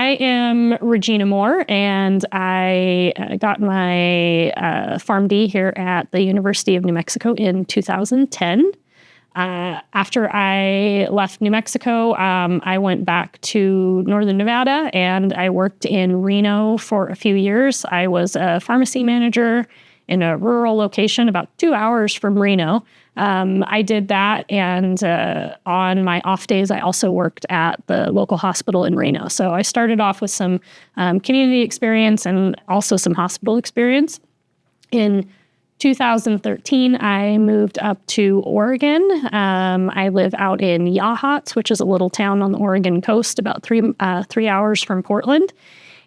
I am Regina Moore, and I got my PharmD here at the University of New Mexico in 2010. After I left New Mexico, I went back to Northern Nevada, and I worked in Reno for a few years. I was a pharmacy manager in a rural location about 2 hours from Reno. I did that, and on my off days, I also worked at the local hospital in Reno. So I started off with some community experience and also some hospital experience. In 2013, I moved up to Oregon. I live out in Yachats, which is a little town on the Oregon coast, about 3 hours from Portland,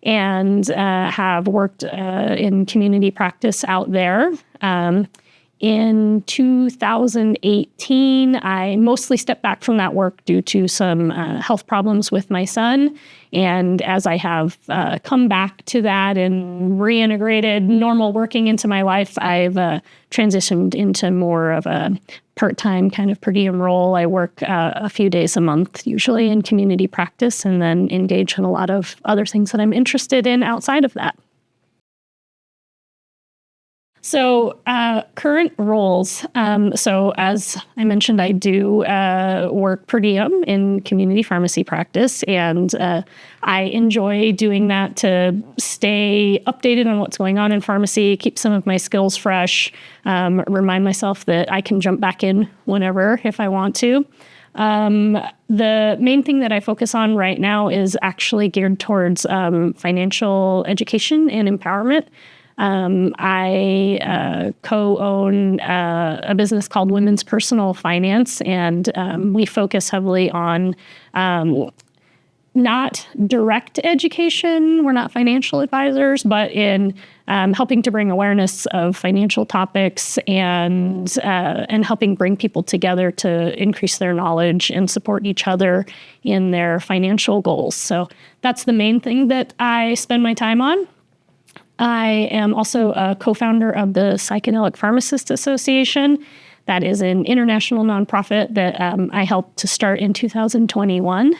and have worked in community practice out there. In 2018, I mostly stepped back from that work due to some health problems with my son. And as I have come back to that and reintegrated normal working into my life, I've transitioned into more of a part-time kind of per diem role. I work a few days a month, usually in community practice, and then engage in a lot of other things that I'm interested in outside of that. So current roles. So as I mentioned, I do work per diem in community pharmacy practice, and I enjoy doing that to stay updated on what's going on in pharmacy, keep some of my skills fresh, remind myself that I can jump back in whenever if I want to. The main thing that I focus on right now is actually geared towards financial education and empowerment. I co-own a business called Women's Personal Finance, and we focus heavily on not direct education. We're not financial advisors, but in helping to bring awareness of financial topics and helping bring people together to increase their knowledge and support each other in their financial goals. So that's the main thing that I spend my time on. I am also a co-founder of the Psychedelic Pharmacists Association. That is an international nonprofit that I helped to start in 2021.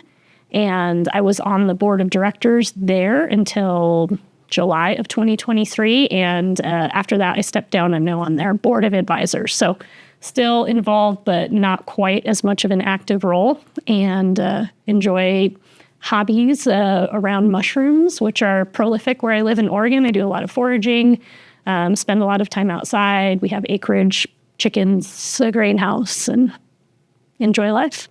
And I was on the board of directors there until July of 2023. And after that, I stepped down. I'm now on their board of advisors. So still involved, but not quite as much of an active role, and enjoy hobbies around mushrooms, which are prolific where I live in Oregon. I do a lot of foraging, spend a lot of time outside. We have acreage, chickens, a greenhouse, and enjoy life.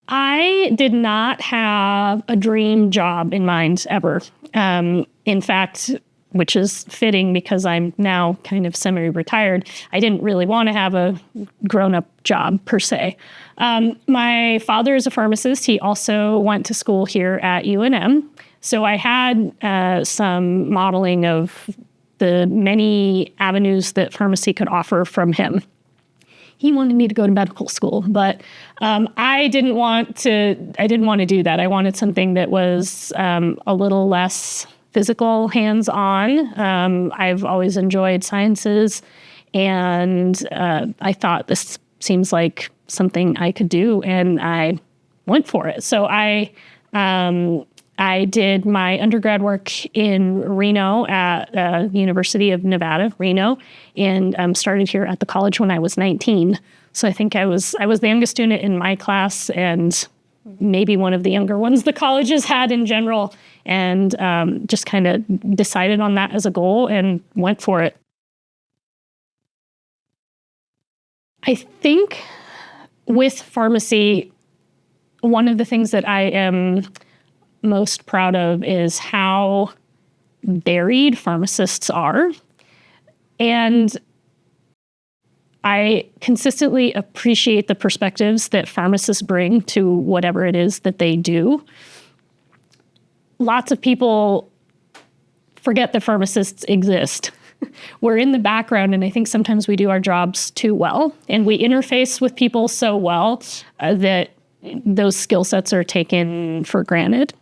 I did not have a dream job in mind ever. In fact, which is fitting because I'm now kind of semi-retired, I didn't really want to have a grown-up job per se. My father is a pharmacist. He also went to school here at UNM. So I had some modeling of the many avenues that pharmacy could offer from him. He wanted me to go to medical school, but I didn't want to do that. I wanted something that was a little less physical, hands-on. I've always enjoyed sciences, and I thought this seems like something I could do, and I went for it. So I did my undergrad work in Reno at the University of Nevada, Reno, and started here at the college when I was 19. So I think I was the youngest student in my class, and maybe one of the younger ones the colleges had in general, and just kind of decided on that as a goal and went for it. I think with pharmacy, one of the things that I am most proud of is how varied pharmacists are. And I consistently appreciate the perspectives that pharmacists bring to whatever it is that they do. Lots of people forget that pharmacists exist. We're in the background, and I think sometimes we do our jobs too well, and we interface with people so well that those skill sets are taken for granted.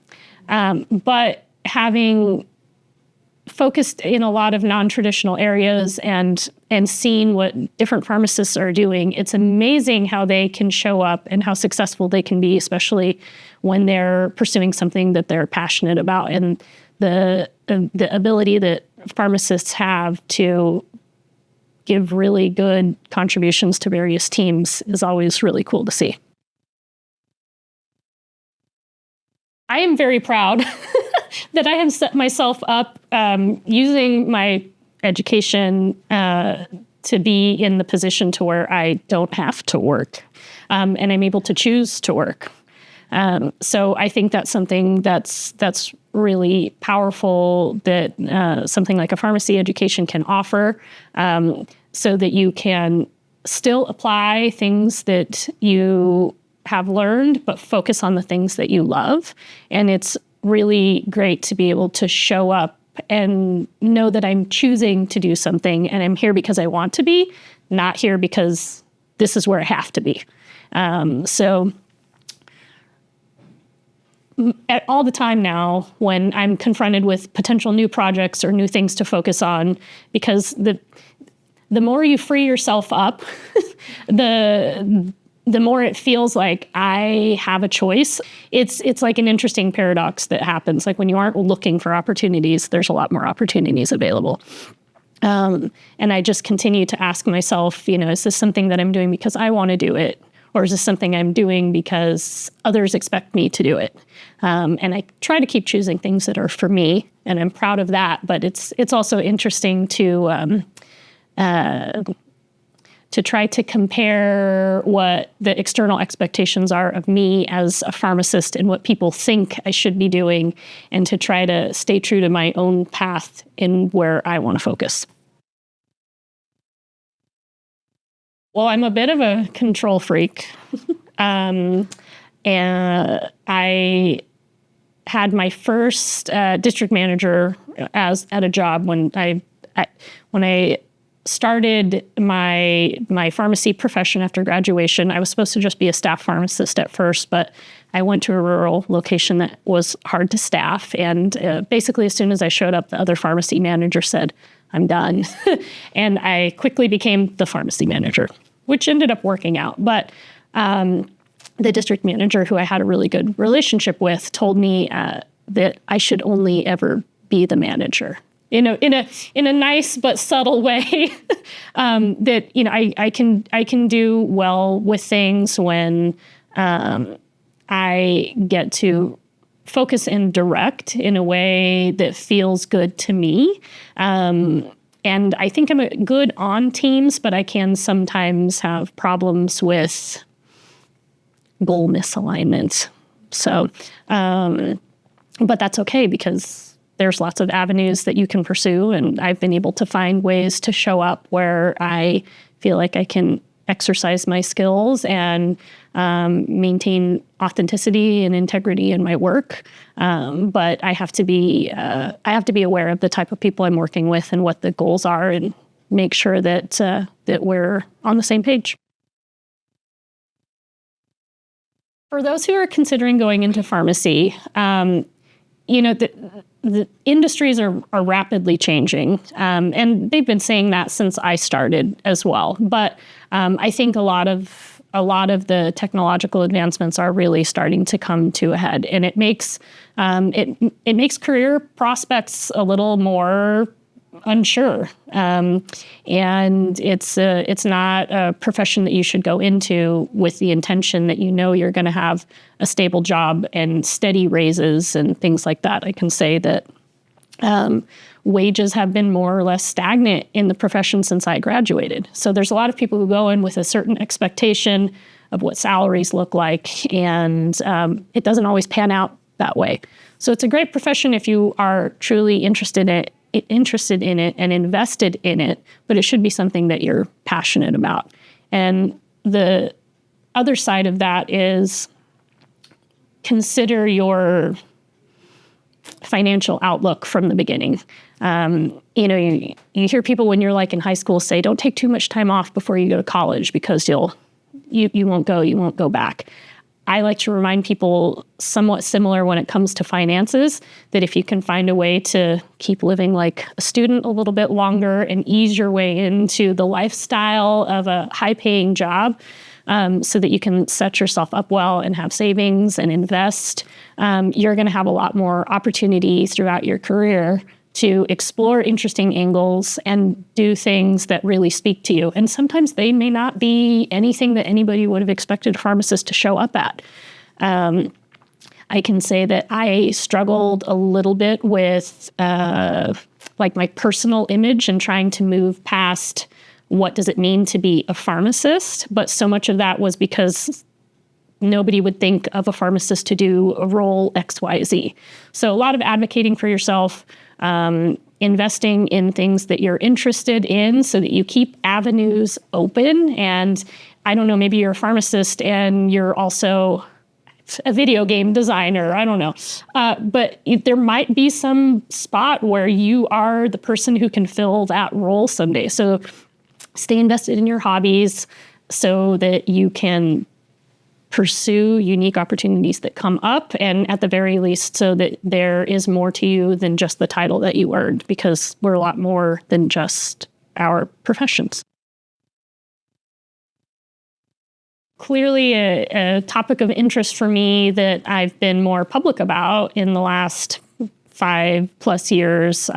But having focused in a lot of non-traditional areas and seen what different pharmacists are doing, it's amazing how they can show up and how successful they can be, especially when they're pursuing something that they're passionate about. And the ability that pharmacists have to give really good contributions to various teams is always really cool to see. I am very proud that I have set myself up using my education to be in the position to where I don't have to work, and I'm able to choose to work. So I think that's something that's really powerful that something like a pharmacy education can offer, so that you can still apply things that you have learned, but focus on the things that you love. And it's really great to be able to show up and know that I'm choosing to do something, and I'm here because I want to be, not here because this is where I have to be. So at all the time now, when I'm confronted with potential new projects or new things to focus on, because the more you free yourself up, the more it feels like I have a choice. It's like an interesting paradox that happens. Like when you aren't looking for opportunities, there's a lot more opportunities available. And I just continue to ask myself, is this something that I'm doing because I want to do it? Or is this something I'm doing because others expect me to do it? And I try to keep choosing things that are for me, and I'm proud of that. But it's also interesting to try to compare what the external expectations are of me as a pharmacist and what people think I should be doing, and to try to stay true to my own path in where I want to focus. Well, I'm a bit of a control freak. And I had my first district manager at a job when I started my pharmacy profession after graduation. I was supposed to just be a staff pharmacist at first, but I went to a rural location that was hard to staff. And basically, as soon as I showed up, the other pharmacy manager said, "I'm done." And I quickly became the pharmacy manager, which ended up working out. But the district manager, who I had a really good relationship with, told me that I should only ever be the manager. In a nice but subtle way, that I can do well with things when I get to focus and direct in a way that feels good to me. And I think I'm good on teams, but I can sometimes have problems with goal misalignment. So, but that's okay, because there's lots of avenues that you can pursue, and I've been able to find ways to show up where I feel like I can exercise my skills and maintain authenticity and integrity in my work. But I have to be aware of the type of people I'm working with and what the goals are, and make sure that we're on the same page. For those who are considering going into pharmacy, the industries are rapidly changing, and they've been saying that since I started as well. But I think a lot of the technological advancements are really starting to come to a head, and it makes career prospects a little more unsure. And it's not a profession that you should go into with the intention that you're going to have a stable job and steady raises and things like that. I can say that wages have been more or less stagnant in the profession since I graduated. So there's a lot of people who go in with a certain expectation of what salaries look like, and it doesn't always pan out that way. So it's a great profession if you are truly interested in it and invested in it, but it should be something that you're passionate about. And the other side of that is consider your financial outlook from the beginning. You hear people when you're like in high school say, don't take too much time off before you go to college, because you won't go back. I like to remind people somewhat similar when it comes to finances, that if you can find a way to keep living like a student a little bit longer and ease your way into the lifestyle of a high-paying job, so that you can set yourself up well and have savings and invest, you're going to have a lot more opportunity throughout your career to explore interesting angles and do things that really speak to you. And sometimes they may not be anything that anybody would have expected a pharmacist to show up at. I can say that I struggled a little bit with like my personal image and trying to move past what does it mean to be a pharmacist. But so much of that was because nobody would think of a pharmacist to do a role XYZ. So a lot of advocating for yourself, investing in things that you're interested in so that you keep avenues open. And I don't know, maybe you're a pharmacist and you're also a video game designer. I don't know. But there might be some spot where you are the person who can fill that role someday. So stay invested in your hobbies so that you can pursue unique opportunities that come up, and at the very least so that there is more to you than just the title that you earned, because we're a lot more than just our professions. Clearly a topic of interest for me that I've been more public about in the last 5+ years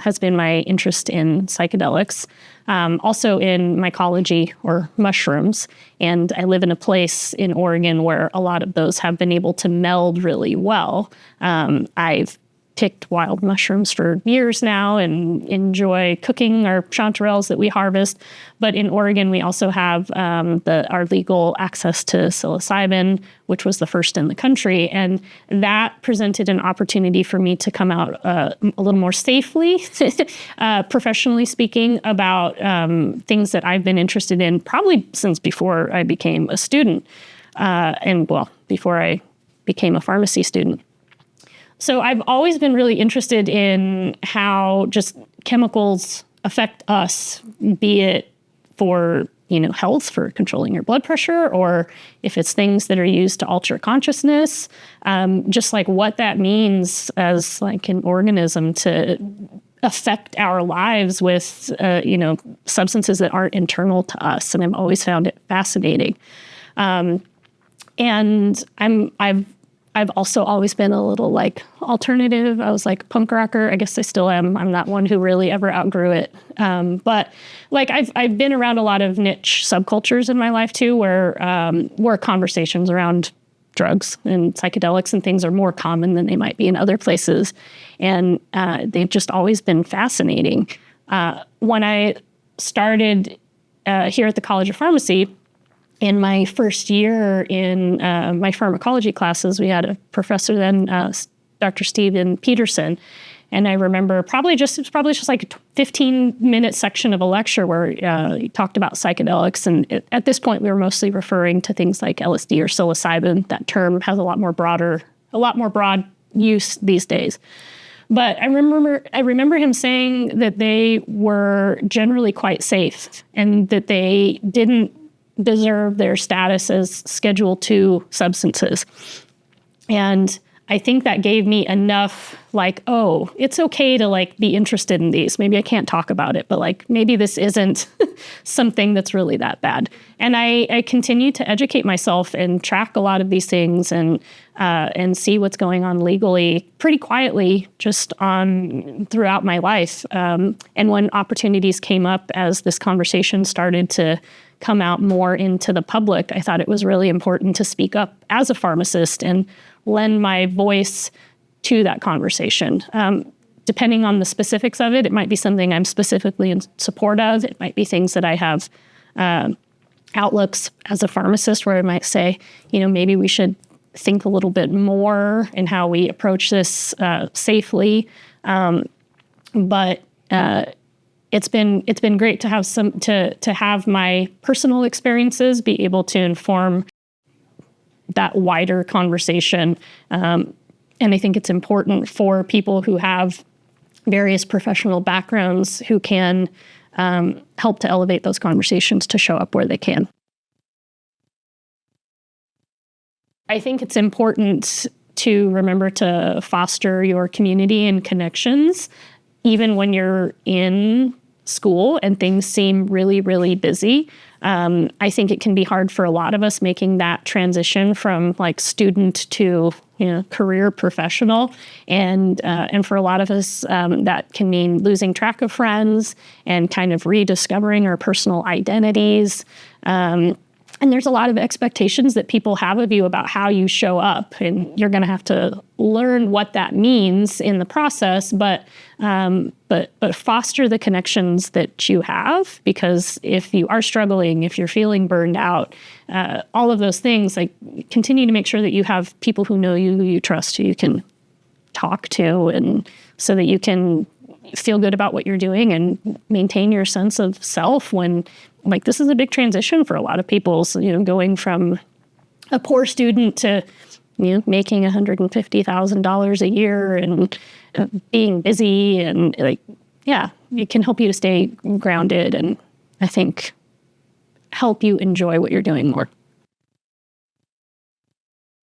has been my interest in psychedelics, also in mycology or mushrooms. And I live in a place in Oregon where a lot of those have been able to meld really well. I've picked wild mushrooms for years now and enjoy cooking our chanterelles that we harvest. But in Oregon, we also have our legal access to psilocybin, which was the first in the country. And that presented an opportunity for me to come out a little more safely, professionally speaking, about things that I've been interested in probably since before I became a student, before I became a pharmacy student. So I've always been really interested in how just chemicals affect us, be it for, health, for controlling your blood pressure, or if it's things that are used to alter consciousness, just like what that means as like an organism to affect our lives with, substances that aren't internal to us. And I've always found it fascinating. And I've also always been a little like alternative. I was like punk rocker. I guess I still am. I'm not one who really ever outgrew it. But like I've been around a lot of niche subcultures in my life too, where conversations around drugs and psychedelics and things are more common than they might be in other places. And they've just always been fascinating. When I started here at the College of Pharmacy, in my first year in my pharmacology classes, we had a professor then, Dr. Steven Peterson. And I remember it was probably just like a 15-minute section of a lecture where he talked about psychedelics. And at this point, we were mostly referring to things like LSD or psilocybin. That term has a lot more broad use these days. But I remember him saying that they were generally quite safe and that they didn't deserve their status as Schedule II substances. And I think that gave me enough like, oh, it's okay to like be interested in these. Maybe I can't talk about it, but like maybe this isn't something that's really that bad. And I continue to educate myself and track a lot of these things and see what's going on legally pretty quietly just throughout my life. And when opportunities came up as this conversation started to come out more into the public, I thought it was really important to speak up as a pharmacist and lend my voice to that conversation. Depending on the specifics of it, it might be something I'm specifically in support of. It might be things that I have outlooks as a pharmacist where I might say, maybe we should think a little bit more in how we approach this safely. But it's been great to have to have my personal experiences be able to inform that wider conversation. And I think it's important for people who have various professional backgrounds who can help to elevate those conversations to show up where they can. I think it's important to remember to foster your community and connections, even when you're in school and things seem really, really busy. I think it can be hard for a lot of us making that transition from like student to career professional, and for a lot of us that can mean losing track of friends and kind of rediscovering our personal identities. And there's a lot of expectations that people have of you about how you show up, and you're going to have to learn what that means in the process. But foster the connections that you have, because if you are struggling, if you're feeling burned out, all of those things, like continue to make sure that you have people who know you, who you trust, who you can talk to, and so that you can feel good about what you're doing and maintain your sense of self when, like, this is a big transition for a lot of people. So, going from a poor student to, making $150,000 a year and being busy, and it can help you to stay grounded and I think help you enjoy what you're doing more.